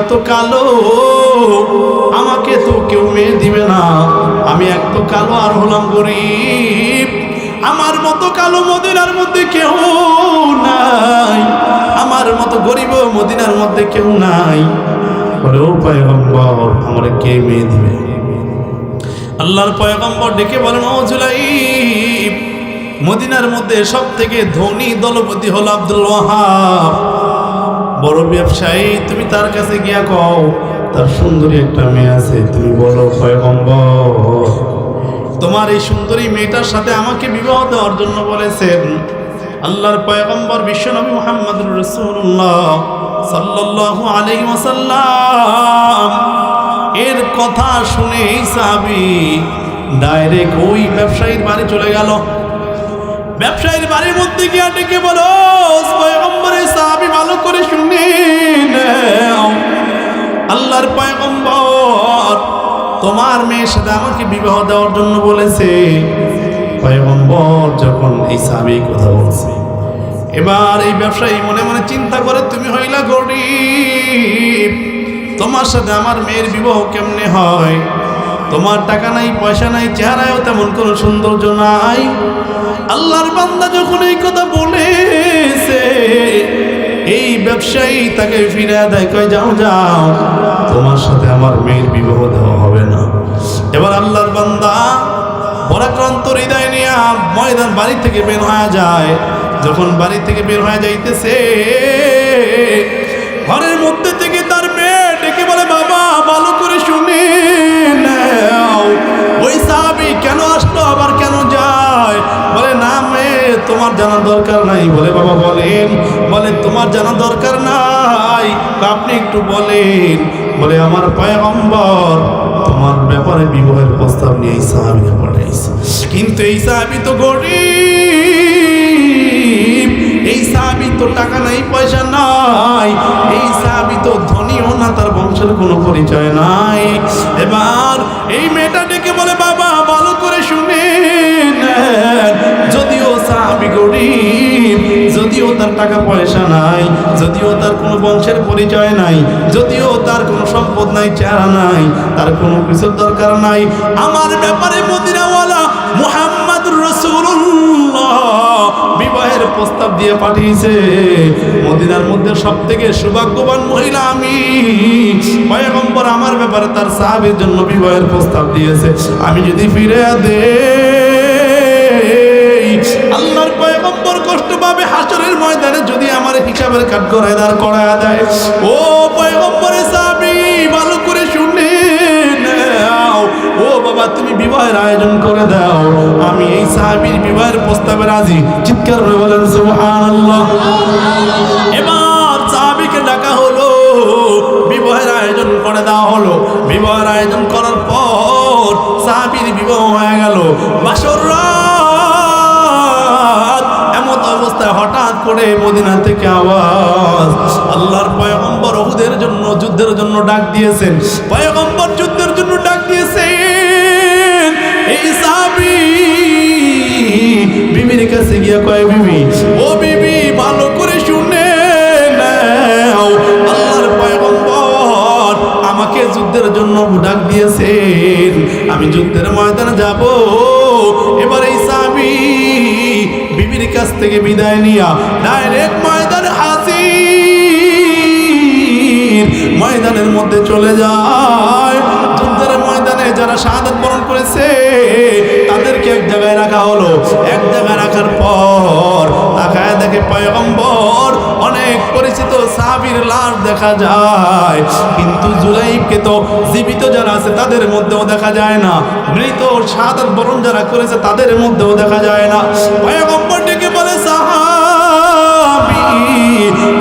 এত কালো, আমাকে তো কেউ মেয়ে দিবে না, আমি এক তো কালো আর হলাম গরিব, আমার মতো কালো মদিনার মধ্যে কেউ নাই, আমার মতো গরিব মদিনার মধ্যে কেউ নাই। বলে ও পয়গম্বর, আমারে কে মেয়ে দিবে? আল্লাহর পয়গম্বর ডেকে বলেন, ও জুলাইব, মদিনার মধ্যে সব থেকে ধনী দলপতি হলো আব্দুল ওয়াহাব, বড় ব্যবসায়ী। তুমি তার কাছে গিয়া কও তার সুন্দরী একটা মেয়ে আছে, তুমি বলো পয়গম্বর তোমার এই সুন্দরী মেয়েটার সাথে আমাকে বিবাহ দেওয়ার জন্য বলেছেন। আল্লাহর পয়গম্বর বিশ্বনবী মুহাম্মদুর রাসূলুল্লাহ সাল্লাল্লাহু আলাইহি ওয়াসাল্লাম এর কথা শুনে এই সাহাবী ডাইরেক্ট ওই ব্যবসায়ীর বাড়ি চলে গেল। ব্যবসায়ীর বাড়ির মধ্যে গিয়ে ডেকে বলো, পয়গম্বরের সাহাবী ভালো করে শুনেন, আল্লাহর পয়গম্বর তোমার মেয়ের সাথে আমাকে বিবাহ দেওয়ার জন্য বলেছে। পয়গম্বর যখন এই সাহাবী কথা বলছে, এবার এই ব্যবসায়ী মনে মনে চিন্তা করে, তুমি হইলা গরিব, তোমার সাথে আমার মেয়ের বিবাহ কেমনে হয়? তোমার টাকা নাই, পয়সা নাই, চেহারায়ও তেমন কোনো সৌন্দর্য নাই। আল্লাহর বান্দা যখন এই কথা বলেছে, এই ব্যবসায়ী তাকে ফিরে দেয়, কয় যাও যাও, তোমার সাথে আমার মেয়ের বিবাহ দেওয়া হবে না। এবার আল্লাহর বান্দা পরাক্রান্ত হৃদয় নিয়ে ময়দান বাড়ি থেকে বের হয়ে যায়। যখন বাড়ি থেকে বের হয়ে যাইতেছে, ঘরের মধ্যে থেকে তার মেয়ে ডেকে বলে, বাবা ভালো করে শুনে নাও, ওই সাহাবী কেন আসলো, আবার কেন যায়? বলে না মেয়ে, তোমার জানার দরকার নাই। বলে বাবা বলেন। বলে তোমার জানার দরকার নাই, আপনি একটু বলেন। বলে আমার পয়গম্বর তোমার ব্যাপারে বিবাহের প্রস্তাব নিয়ে এই সাহাবীকে পাঠাইছে, কিন্তু এই সাহাবী তো গরিব, এই সাহাবী তো টাকা নাই, পয়সা নাই, এই সাহাবী তো ধনীও না, তার বংশের কোনো পরিচয় নাই। এবার এই মেয়েটা ডেকে বলে, বাবা ভালো করে শুনেন, যদিও সাহাবী গরিব, যদিও তার টাকা পয়সা নাই, যদিও তার কোনো বংশের পরিচয় নাই, যদিও তার কোনো সম্পদ নাই, চেহারা নাই, তার কোনো কিছুর দরকার নাই, আমার ব্যাপারে মদিনাওয়ালা মুহাম্মদুর রাসূলুল্লাহ বিবাহের প্রস্তাব দিয়ে পাঠিয়েছে। মদিনার মধ্যে সব থেকে সৌভাগ্যবান মহিলা আমি, পয়গম্বর আমার ব্যাপারে তার সাহাবীর জন্য বিবাহের প্রস্তাব দিয়েছে, আমি যদি ফিরে দেই, আল্লাহর পয়গম্বর কষ্ট পাবে, হাসরের ময়দানে যদি আমার হিসাবের কাঠগড়ায় দাঁড় করায় দেয়। ও পয়গম্বরের সাহাবী ভালো করে শুনে নাও, ও বাবা তুমি বিবাহের আয়োজন করে দাও, আমি এই সাহাবীর বিবাহের প্রস্তাবে রাজি। চিৎকার করে বলেন সুবহানাল্লাহ। এবার সাহাবীকে ডাকা হলো, বিবাহের আয়োজন করে দেওয়া হলো। বিবাহের আয়োজন করার পর সাহাবীর বিবাহ হয়ে গেল। বাসর রাত, এমত অবস্থায় হঠাৎ করে মদিনা থেকে আওয়াজ, আল্লাহর পয়গম্বর উহুদের জন্য, যুদ্ধের জন্য ডাক দিয়েছেন। পয়গম্বর যুদ্ধের জন্য ডাক দিয়েছেন। এই সাহাবী বিবির কাছে গিয়া কয়, বিবি, ও বিবি ভালো করে শুনে নাও, আল্লাহর পয়গম্বর আমাকে যুদ্ধের জন্য ডাক দিয়েছেন, আমি যুদ্ধের ময়দানে যাব। এবার এই সাহাবী বিবির কাছ থেকে বিদায় নিয়া ডাইরেক্ট ময়দানে হাজির, ময়দানের মধ্যে চলে যায়। যুদ্ধের ময়দানে যারা শাহাদাত বরণ করেছে তাদেরকে এক জায়গায় রাখা হলো। এক জায়গায় রাখার পর তাকায় দেখে পয়গম্বর অনেক পরিচিত সাহাবীর লাশ দেখা যায়, কিন্তু জুলাইবকে তো জীবিত যারা আছে তাদের মধ্যেও দেখা যায় না, মৃত শাহাদাত বরণ যারা করেছে তাদের মধ্যেও দেখা যায় না। পয়গম্বর ডেকে বলে, সাহাবী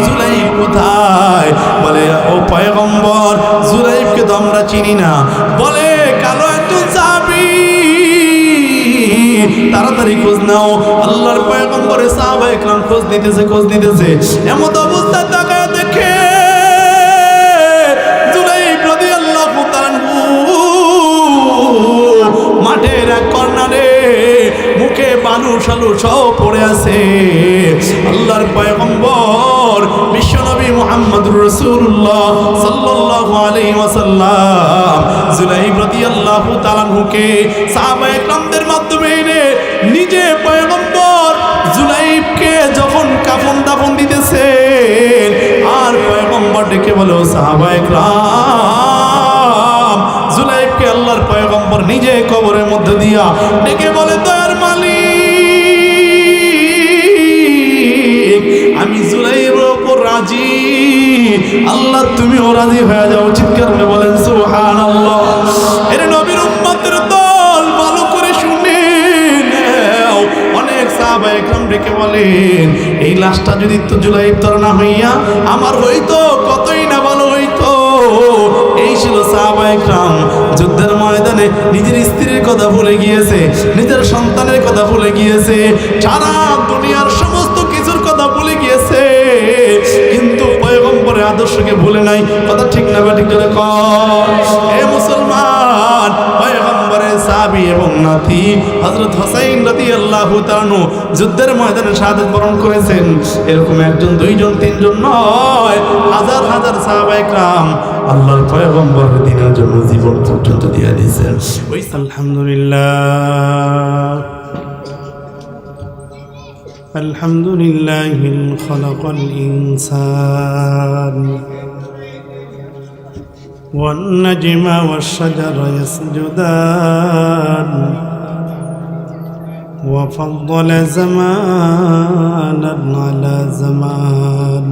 জুলাইব কোথায়? বলে ও পয়গম্বর জুলাইবকে তো আমরা চিনি না। বলে কালো একজন সাহাবী, তাড়াতাড়ি খোঁজ নাও। আল্লাহর পয়গম্বরের সাহাবায়ে কেরাম খোঁজ নিতেছে। এমন অবস্থায় তাকায় দেখে জুলাইব রাদিয়াল্লাহু তাআলা মাঠের এক কর্নারে মুখে বালু শালু সব পড়ে আছে। আল্লাহর পয়গম্বর বিশ্বনবী মুহাম্মাদুর রাসূলুল্লাহ সাল্লাল্লাহু আলাইহি ওয়াসাল্লাম জুলাইব রাদিয়াল্লাহু তাআলা আনহুকে সাহাবায়ে কেরামদের মাধ্যমে এনে নিজে পয়গম্বর জুলাইবকে যখন কাফন দাফন দিতেছে আর পয়গম্বর ডেকে বলো সাহাবায়ে কেরাম জুলাইবকে আল্লাহর পয়গম্বর নিজে কবরের মধ্যে দিয়া ডেকে বলে দয়ার মালিক আমি জুলাইবের উপর রাজি আল্লাহ তুমিও রাজি হয়ে যাও চিৎকার করে বলেন সুবহানাল্লাহ এর নবীর উম্মতের দল ভালো করে শুনে নাও অনেক সাহাবায়ে কেরাম ডেকে বলেন এই লাশটা যদি তো জুলাইব তোর না হইয়া আমার হইতো কতই না ভালো হইতো এই ছিল সাহাবায়ে কেরাম যুদ্ধের ময়দানে নিজের স্ত্রীর কথা ভুলে গিয়েছে নিজের সন্তানের কথা ভুলে গিয়েছে সারা দুনিয়ার সমস্ত কিছুর কথা ভুলে গিয়েছে কিন্তু পয়গম্বরের আদর্শকে ভুলে নাই কথা ঠিক না ঠিক করে কর হে মুসলমান পয়গম্বরের সাহাবী এবং নাতি হযরত হুসাইন রাদিয়াল্লাহু তাআলা যুদ্ধের ময়দানে শাহাদাত বরণ করেছেন এরকম একজন দুইজন তিনজন নয় হাজার হাজার সাহাবায়ে কেরাম আল্লাহর পয়গম্বর দ্বীনের জন্য জীবন পর্যন্ত দিয়ে দিয়েছেন ওই আলহামদুলিল্লাহ আলহামদুলিল্লাহি খালাকাল ইনসান ওয়ান নাজমা ওয়াশ শাজারা ইয়াসজুদান وفضل زمانا على زمان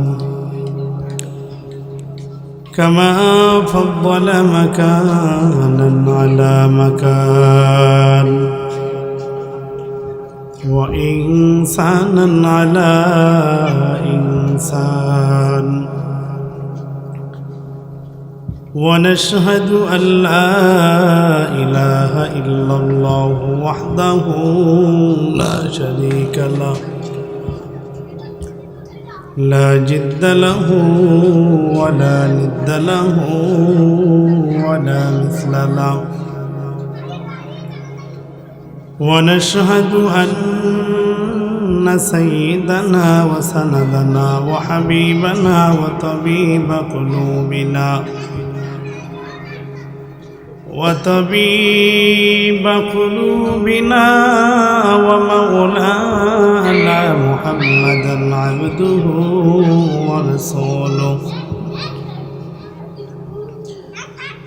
كما فضل مكانا على مكان وإنسانا على إنسان ونشهد أن لا إله إلا الله وحده لا شريك له لا جد له ولا ند له ولا مثل له ونشهد أن سيدنا وسندنا وحبيبنا وطبيب قلوبنا ومولانا محمدا عبده ورسوله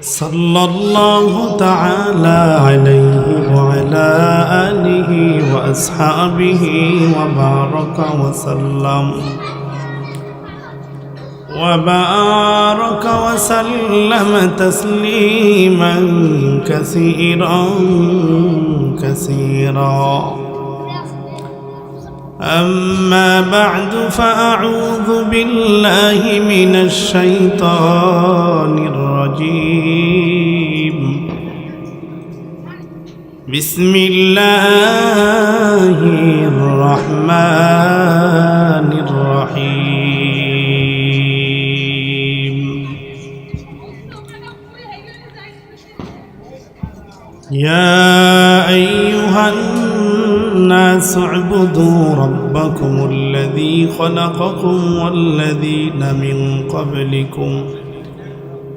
صلى الله تعالى عليه وعلى آله وأصحابه وبارك وسلم تسليما كثيرا كثيرا أما بعد فأعوذ بالله من الشيطان الرجيم بسم الله الرحمن الرحيم يا أيها الناس اعبدوا ربكم الذي خلقكم والذين من قبلكم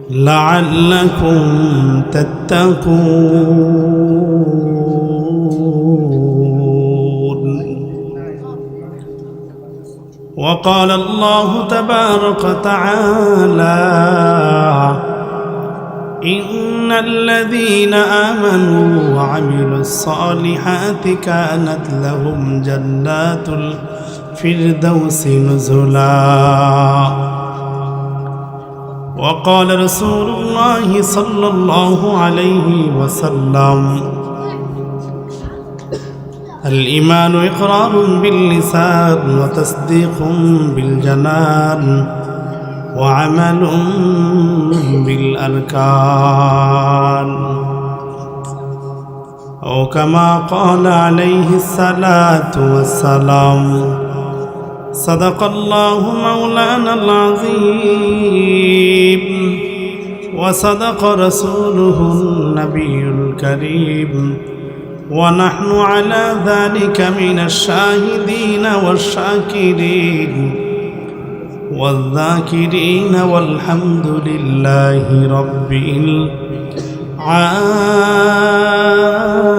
لعلكم تتقون وقال الله تبارك وتعالى إن الذين آمنوا وعملوا الصالحات كانت لهم جنات الفردوس نزلا وقال رسول الله صلى الله عليه وسلم الإيمان إقرار باللسان وتصديق بالجنان وعمل بالأركان أو كما قال عليه الصلاة والسلام صدق الله مولانا العظيم وصدق رسوله النبي الكريم ونحن على ذلك من الشاهدين والشاكرين والذاكرين والحمد لله رب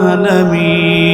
العالمين